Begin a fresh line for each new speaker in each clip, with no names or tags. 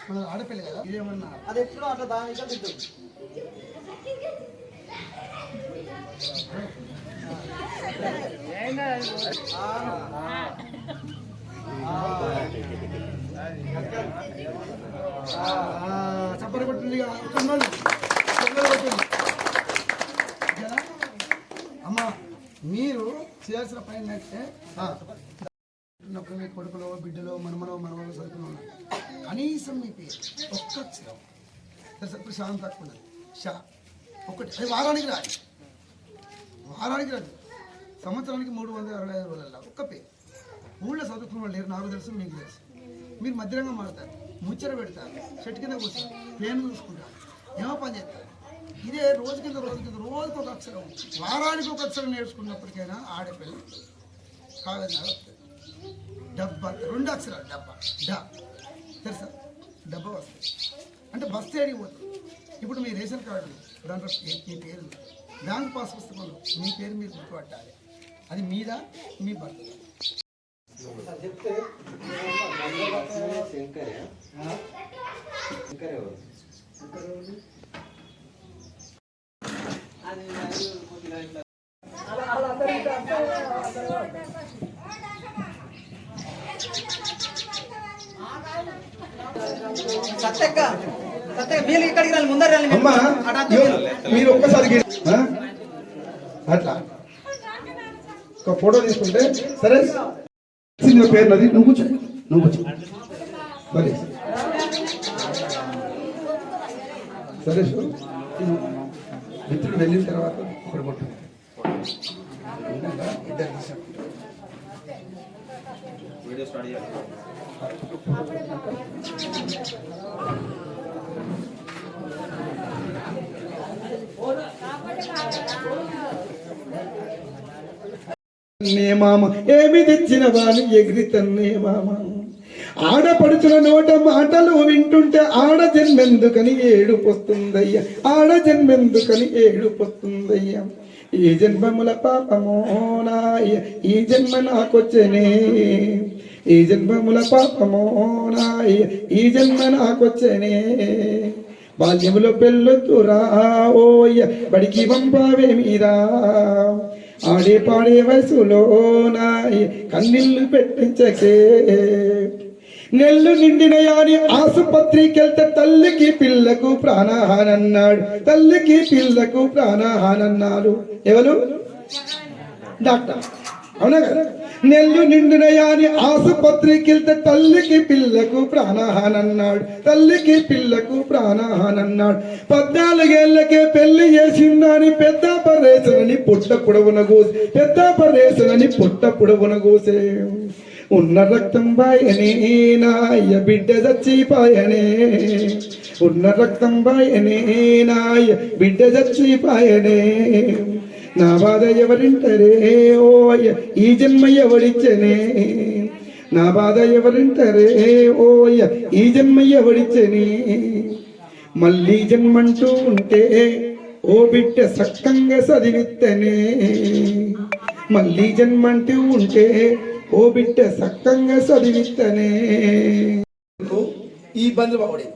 మన ఆడపిల్ల కదా ఇదేమన్నా
అది ఎప్పుడు అట్లా దాని
చప్పలు కొట్టింది అమ్మ. మీరు చేయాల్సిన పని ఏంటంటే మీ కొడుకులో బిడ్డలో మనమలో చదువుకున్నాం కనీసం మీ పేరు ఒక్క అక్షరం ఇప్పుడు శాంతి తక్కువ ఉన్నది షా ఒకటి అది వారానికి రాదు సంవత్సరానికి 365 రోజులలో ఒక్క పేరు. ఊళ్ళో చదువుకున్న వాళ్ళు లేరు, నాకు తెలుసు, మీకు తెలుసు. మీరు మధ్యరంగా మాడతారు, ముచ్చట పెడతారు, చెట్టు కింద కూర్చొని పేను చూసుకుంటారు, ఏమో పని చేస్తారు. ఇదే రోజు కింద రోజుకి ఒక అక్షరం, వారానికి ఒక అక్షరం నేర్చుకున్నప్పటికైనా ఆడపిల్ల కాగజాలు వస్తుంది. డబ్బా 2 అక్షరాలు డబ్బా తెలుసా, డబ్బా వస్తుంది అంటే బస్ స్టేడికి పోతుంది. ఇప్పుడు మీ రేషన్ కార్డు దాంట్లో మీ పేరు, బ్యాంక్ పాస్ పుస్తకంలో మీ పేరు మీరు గుర్తుపట్టాలి. అది మీద మీ భర్త. మీరు ఒక్కసారి అట్లా ఒక ఫోటో తీసుకుంటే సరే పేరు నది నువ్వు కూర్చో సరే సరే మిత్రుడు వెళ్ళిన తర్వాత ఒకటి కొట్టు వీడియో స్టార్ట్ చేయాలి. మామ ఏమి తెచ్చిన వాణి ఎగిరితన్నే మామ. ఆడపడుచుల నోట మాటలు వింటుంటే ఆడ జన్మెందుకని ఏడుపొస్తుందయ్యా, ఆడ జన్మెందుకని ఏడుపొస్తుందయ్యా. ఈ జన్మముల పాపమోనాయ ఈ జన్మ నాకొచ్చనే, ఈ జన్మముల పాపమోనాయ ఈ జన్మ నాకొచ్చనే. బాల్యములో పెళ్ళొద్దురా ఓయ్య బడికి పంపావే మీరా, ఆడే పాడే వయసులో నాయ కన్నీళ్లు పెట్టించకే. నెల్లు నిండిన యాని ఆసుపత్రికెళ్తే తల్లికి పిల్లకు ప్రాణహానన్నాడు, తల్లికి పిల్లకు ప్రాణహానన్నారు. ఎవరు? డాక్టర్, అవునా కదా? నెల్లు నిండిన యాని ఆసుపత్రికెళ్తే తల్లికి పిల్లకు ప్రాణహానన్నాడు, తల్లికి పిల్లకు ప్రాణహానన్నాడు. 14 ఏళ్లకే పెళ్లి చేసిందని పెద్ద పరేసనని పుట్ట పొడవున కోసి, పెద్ద పరేసనని పుట్ట పొడవున కోసే. ఉన్న రక్తం బాయనే నాయ బిడ్డ చచ్చిపాయనే, ఉన్న రక్తం బాయనే నాయ బిడ్డ చచ్చిపాయనే. నా బాధ ఎవరింటరే ఓయ ఈ జన్మ ఎవడిచ్చనే, నా బాధ ఎవరింటరే ఓయ ఈ జన్మ ఎవడిచ్చనే. మళ్ళీ జన్మంటూ ఉంటే ఓ బిడ్డ సక్కంగా చదివిత్తనే, మళ్ళీ జన్మంటూ ఉంటే ఓ బిడ్డ సక్కంగా చదివిత్తనే. ఈ ఇబ్బందులు బాగుడే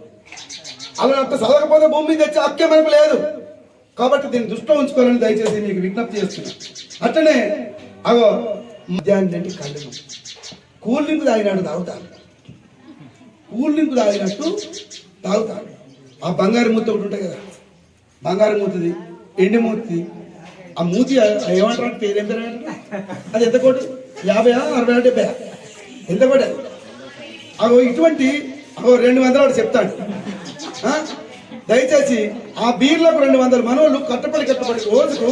అలా అంత చదవకపోతే భూమి మీద తెచ్చే హక్కే మనకు లేదు. కాబట్టి దీన్ని దృష్టిలో ఉంచుకోవాలని దయచేసి మీకు విజ్ఞప్తి చేస్తున్నాను. అట్లనే అగో మధ్యాహ్నం కళ్ళు కూల్ డ్రింక్ తాగినట్టు తాగుతాను, కూల్ డ్రింక్ తాగినట్టు తాగుతాను. ఆ బంగారు మూతి ఒకటి ఉంటాయి కదా, బంగారు మూతిది ఎండి మూతి, ఆ మూతి ఏమంటారు పేరు ఎంత, అది ఎంత కోటి 50, 60, 70 ఎంత కోటి? అగో ఇటువంటి అగో 200 చెప్తాడు. దయచేసి ఆ బీర్లకు 200 మనోళ్ళు కట్టపడి రోజుకు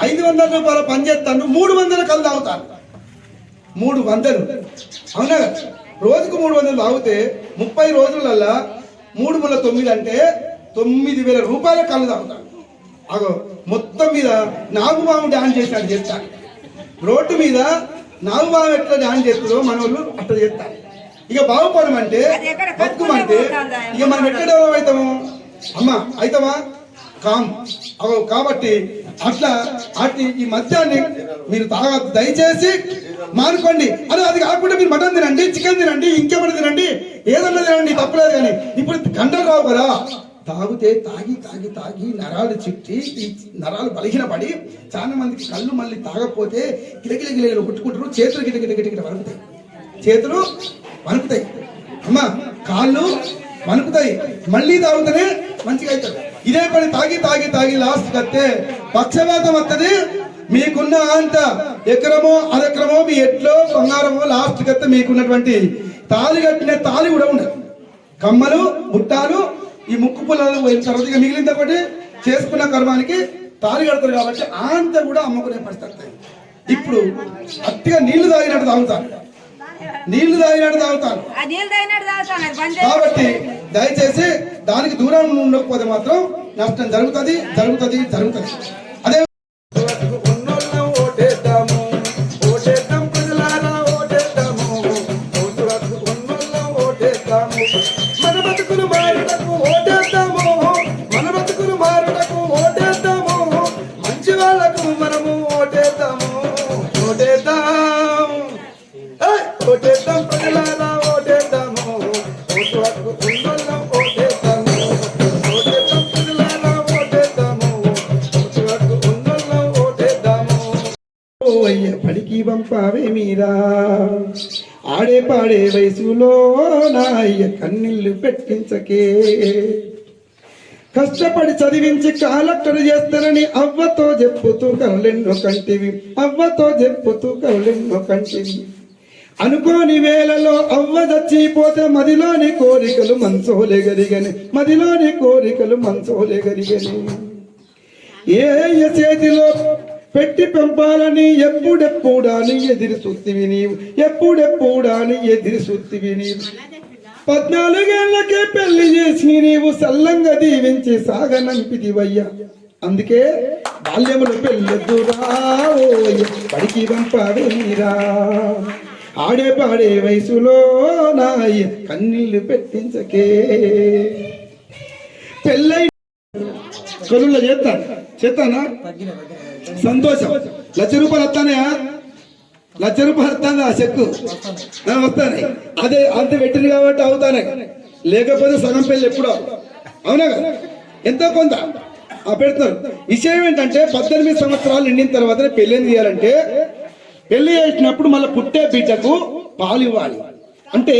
500 రూపాయల పని చేస్తాను, 300 కళ్ళు తాగుతాను. 300, అవునా? రోజుకు 300 తాగితే 30 రోజులల్లా 3 × 9 అంటే 9,000 రూపాయల కళ్ళు తాగుతాను. అగో మొత్తం మీద నాగుబాము డాన్స్ చేసినట్టు చేస్తాను. రోడ్డు మీద నాగుబాము ఎట్లా డాన్స్ చేస్తుందో మనోళ్ళు అట్లా చేస్తారు. ఇక బాగుపడమంటే బతుకుమంటే ఇక మనం ఎక్కడ డెవలప్ అవుతాము అమ్మా అవుతామా కాబట్టి అట్లా ఈ మద్యాన్ని మీరు తాగద్దు, దయచేసి మానుకోండి. అది కాకుండా మీరు మటన్ తినండి, చికెన్ తినండి, ఇంకేమైనా తినండి, ఏదన్నా తినండి, తప్పలేదు. కానీ ఇప్పుడు గంటలు రావు కదా. తాగితే తాగి తాగి తాగి నరాలు చుట్టి ఈ నరాలు బలహీనపడి చాలా మందికి కళ్ళు మళ్ళీ తాగకపోతే గిలగిల గిలగిల కొట్టుకుంటారు, చేతులు గిటగిట వణుకుతాయి, చేతులు వణుకుతాయి అమ్మా, కాళ్ళు వణుకుతాయి. మళ్ళీ తాగుతూనే మంచిగా అవుతారు. ఇదే పని తాగి తాగి తాగి లాస్ట్ కత్తే పక్షవాతం వస్తుంది. మీకున్న అంత ఎకరమో అరెకరమో మీ ఎట్లో బంగారమో లాస్ట్ కత్తే మీకున్నటువంటి తాళి కట్టిన తాళి కూడా ఉండదు. కమ్మలు బుట్టాలు ఈ ముక్కు పుల్లలు పోయిన తర్వాత ఇక మిగిలింది ఒకటి చేసుకున్న కర్మానికి తాళి కడతారు. కాబట్టి అంతా కూడా అమ్ముకునే పరిస్థితి. ఇప్పుడు అట్టిగా నీళ్లు తాగినట్టు తాగుతాను, నీళ్లు తాగినట్టు తాగుతాను. కాబట్టి దయచేసి దానికి దూరం ఉండకపోతే మాత్రం నష్టం జరుగుతుంది. అదే మన బతుకులు మారుటకు ఓటేద్దాము, మన బతుకులు మారుటకు ఓటేద్దాము, మంచి వాళ్ళకు మనము ఓటేద్దాము, ఓటేద్దాం ప్రజలారా ఓటేద్దాము, ఓటు హక్కు ఉన్నోళ్ళం ఓటేద్దాము, ఓటేద్దాం ప్రజలారా ఓటేద్దాము, ఓటు హక్కు ఉన్నోళ్ళం ఓటేద్దాము. ఓ అయ్య పడికి పంపావే మీరా, ఆడే పాడే వయసులో నా అయ్య కన్నీళ్లు పెట్టించకే, కష్టపడి చదివించి కలెక్టర్ చేస్తానని అవ్వతో చెప్పుతూ కలెన్నో కంటివి, అవ్వతో చెప్పుతూ కలెన్నో కంటివి. అనుకోని వేళలో అవ్వ చచ్చిపోతే మదిలోని కోరికలు మనసోలే గరిగని, మదిలోని కోరికలు మనసోలే గరిగని. ఏ చేతిలో పెట్టి పెంపాలని ఎప్పుడెప్పుడాని ఎదిరి సుత్తివి నీవు, ఎప్పుడెప్పుడాని ఎదిరి సుత్తివి నీవు. 14 ఏళ్లకే పెళ్లి చేసి నీవు సల్లంగా దీవించి సాగనంపిదివయ్యా. అందుకే బాల్యములు పెళ్ళొద్దురా, పడికి పంపావే మీరా, ఆడే పాడే వయసులో నాయ కన్నీళ్లు పెట్టించకే. పెళ్ళై కరువులో చేస్తానా సంతోషం. 1,00,000 రూపాయలు వస్తానయా, 1,00,000 రూపాయలు వస్తానా చెక్కు వస్తానే. అదే అంత పెట్టింది కాబట్టి అవుతానే, లేకపోతే సగం పెళ్ళి ఎప్పుడో అవునా కదా, ఎంతో కొంత పెడతారు. విషయం ఏంటంటే 18 సంవత్సరాలు నిండిన తర్వాత పెళ్ళి చేయాలంటే, పెళ్లి చేసినప్పుడు మళ్ళీ పుట్టే బిడ్డకు పాలు ఇవ్వాలి. అంటే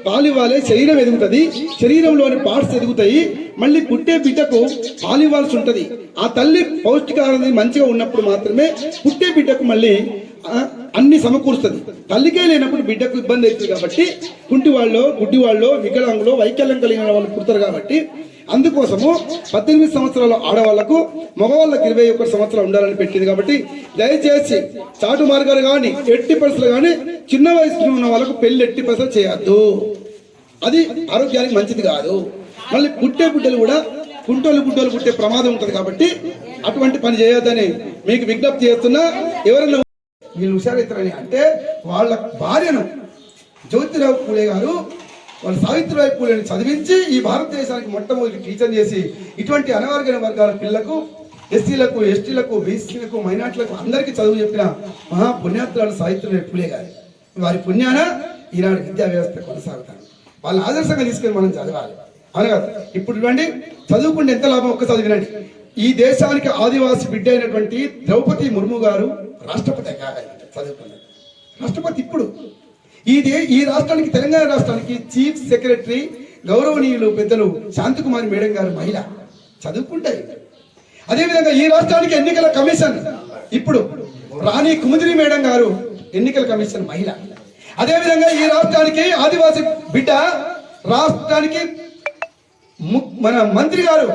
పాలు ఇవ్వాలి, శరీరం ఎదుగుతుంది, శరీరంలోని పార్ట్స్ ఎదుగుతాయి, మళ్ళీ పుట్టే బిడ్డకు పాలు ఇవ్వాల్సి ఉంటది. ఆ తల్లి పౌష్టికాహారం మంచిగా ఉన్నప్పుడు మాత్రమే పుట్టే బిడ్డకు మళ్ళీ అన్ని సమకూరుస్తుంది. తల్లికే లేనప్పుడు బిడ్డకు ఇబ్బంది అవుతుంది. కాబట్టి కుంటి వాళ్ళు, గుడ్డి వాళ్ళు, వికలాంగులు, వైకల్యం కలిగిన వాళ్ళు పుడతారు. కాబట్టి అందుకోసము 18 సంవత్సరాల ఆడవాళ్లకు, మగవాళ్ళకి 21 సంవత్సరాలు ఉండాలని పెట్టింది. కాబట్టి దయచేసి చాటు మార్గాలు కానీ, ఎట్టి పరిస్థితులు కానీ చిన్న వయసులో ఉన్న వాళ్ళకు పెళ్లి ఎట్టి పరిస్థితులు చేయొద్దు. అది ఆరోగ్యానికి మంచిది కాదు. మళ్ళీ పుట్టే బిడ్డలు కూడా గుడ్డోలు పుట్టే ప్రమాదం ఉంటుంది. కాబట్టి అటువంటి పని చేయొద్దని మీకు విజ్ఞప్తి చేస్తున్నా. ఎవరైనా వీళ్ళు హుషారైతారని అంటే వాళ్ళ భార్యను జ్యోతిరావు పూలే గారు వాళ్ళ సావిత్రిబాయి పూలేని చదివించి ఈ భారతదేశానికి మొట్టమొదటి టీచర్ చేసి ఇటువంటి అనారోగ్య వర్గాల పిల్లలకు, ఎస్సీలకు, ఎస్టీలకు, బీసీలకు, మైనార్టీలకు అందరికీ చదువు చెప్పిన మహా పుణ్యాత్రురాలు సావిత్రిబాయి పూలే గారు. వారి పుణ్యాన ఈనాడు విద్యా వ్యవస్థ కొనసాగుతారు. వాళ్ళ ఆదర్శంగా తీసుకెళ్ళి మనం చదవాలి. అనగా ఇప్పుడు ఇవ్వండి, చదువుకుంటే ఎంత లాభం ఒక్కసారి వినండి. ఈ దేశానికి ఆదివాసి బిడ్డ అయినటువంటి ద్రౌపది ముర్ము గారు రాష్ట్రపతి చదువుకున్నారు. రాష్ట్రపతి ఇప్పుడు ఈ రాష్ట్రానికి, తెలంగాణ రాష్ట్రానికి చీఫ్ సెక్రటరీ గౌరవనీయులు పెద్దలు శాంతకుమారి మేడం గారు మహిళ చదువుకుంటే. అదేవిధంగా ఈ రాష్ట్రానికి ఎన్నికల కమిషన్ ఇప్పుడు రాణి కుముదిరి మేడం గారు ఎన్నికల కమిషన్ మహిళ. అదేవిధంగా ఈ రాష్ట్రానికి ఆదివాసి బిడ్డ, రాష్ట్రానికి మన మంత్రి గారు,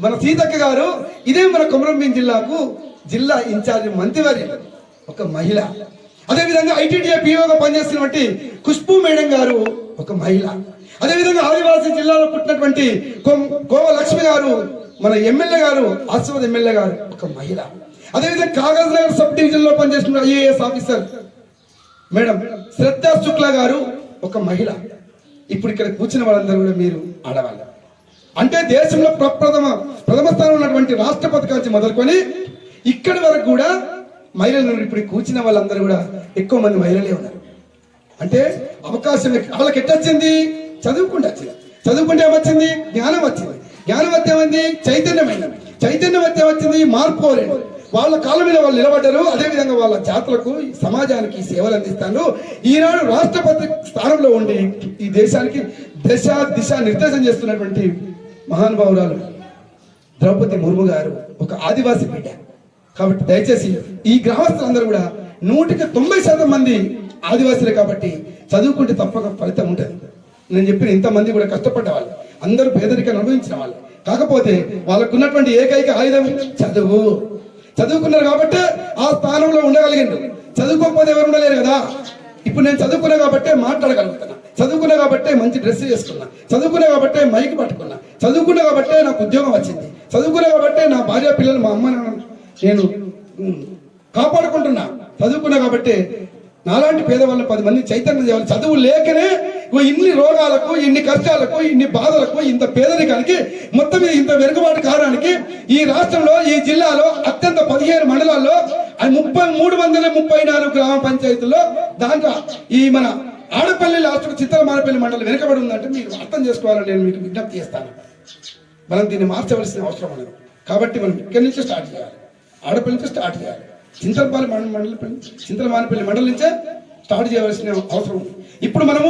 మన సీతక్క గారు, ఇదే మన కొమరంభీం జిల్లాకు జిల్లా ఇన్ఛార్జి మంత్రివారి ఒక మహిళ. అదేవిధంగా ఐటీడీఏ పిఓగా పనిచేస్తున్నటువంటి ఖుష్బూ మేడం గారు ఒక మహిళ. అదేవిధంగా ఆదివాసీ జిల్లాలో పుట్టినటువంటి కోవ లక్ష్మి గారు, మన ఎమ్మెల్యే గారు, ఆసిఫాబాద్ ఎమ్మెల్యే గారు ఒక మహిళ. అదేవిధంగా కాగజ్ నగర్ సబ్ డివిజన్ లో పనిచేస్తున్న ఐఏఎస్ ఆఫీసర్ మేడం శ్రద్ధా శుక్లా గారు
ఒక మహిళ. ఇప్పుడు ఇక్కడ కూర్చున్న వాళ్ళందరూ కూడా మీరు ఆడవాళ్ళు. అంటే దేశంలో ప్రథమ స్థానంలో ఉన్నటువంటి రాష్ట్రపతి కాంచి మొదలుకొని ఇక్కడి వరకు కూడా మహిళలు. ఇప్పుడు కూర్చున్న వాళ్ళందరూ కూడా ఎక్కువ మంది మహిళలే ఉన్నారు. అంటే అవకాశం వాళ్ళకి ఎట్టొచ్చింది? చదువుకుంటే వచ్చింది. చదువుకుంటే ఏమొచ్చింది? జ్ఞానం వచ్చింది. జ్ఞానం వస్తే ఏమైంది? చైతన్యమైంది. చైతన్యం వస్తే ఏమొచ్చింది? మార్పు కోరేడు. వాళ్ళ కాళ్ళ మీద వాళ్ళు నిలబడ్డారు. అదేవిధంగా వాళ్ళ జాతులకు సమాజానికి సేవలు అందిస్తాను. ఈనాడు రాష్ట్రపతి స్థానంలో ఉండి ఈ దేశానికి దిశ నిర్దేశం చేస్తున్నటువంటి మహానుభావురాలు ద్రౌపది ముర్ము గారు ఒక ఆదివాసీ బిడ్డ. కాబట్టి దయచేసి ఈ గ్రామస్తులందరూ కూడా 190% మంది ఆదివాసీలే. కాబట్టి చదువుకుంటే తప్పక ఫలితం ఉంటుంది. నేను చెప్పిన ఇంతమంది కూడా కష్టపడ్డ వాళ్ళు, అందరూ పేదరికాన్ని అనుభవించిన వాళ్ళు. కాకపోతే వాళ్ళకు ఉన్నటువంటి ఏకైక ఆయుధం చదువు. చదువుకున్నారు కాబట్టి ఆ స్థానంలో ఉండగలిగిండు. చదువుకోకపోతే ఎవరు ఉండలేరు కదా. ఇప్పుడు నేను చదువుకున్నా కాబట్టి మాట్లాడగలుగుతున్నా, చదువుకున్నా కాబట్టి మంచి డ్రెస్ చేసుకున్నా, చదువుకున్నా కాబట్టి మైక్ పట్టుకున్నా, చదువుకున్నా కాబట్టి నాకు ఉద్యోగం వచ్చింది, చదువుకున్నా కాబట్టి నా భార్య పిల్లలు మా అమ్మ నేను కాపాడుకుంటున్నా, చదువుకున్నా కాబట్టి నాలాంటి పేదవాళ్ళ 10 మంది చైతన్యం చేయాలి. చదువు లేకనే ఇన్ని రోగాలకు, ఇన్ని కష్టాలకు, ఇన్ని బాధలకు, ఇంత పేదరికానికి, మొత్తం మీద ఇంత వెనుకబాటు కారణానికి ఈ రాష్ట్రంలో, ఈ జిల్లాలో అత్యంత 15 మండలాల్లో 334 గ్రామ పంచాయతీల్లో దాంట్లో ఈ మన ఆడపల్లి లాస్ట్కు చిత్తలమానపల్లి మండలం వెనుకబడి ఉందంటే మీరు అర్థం చేసుకోవాలని నేను మీకు విజ్ఞప్తి చేస్తాను. మనం దీన్ని మార్చవలసిన అవసరం ఉన్నది. కాబట్టి మనం ఇక్కడి నుంచి స్టార్ట్ చేయాలి. ఆడపల్లి నుంచి స్టార్ట్ చేయాలి. చింతలమానపల్లి మండలం నుంచే స్టార్ట్ చేయవలసిన అవసరం ఉంది. ఇప్పుడు మనము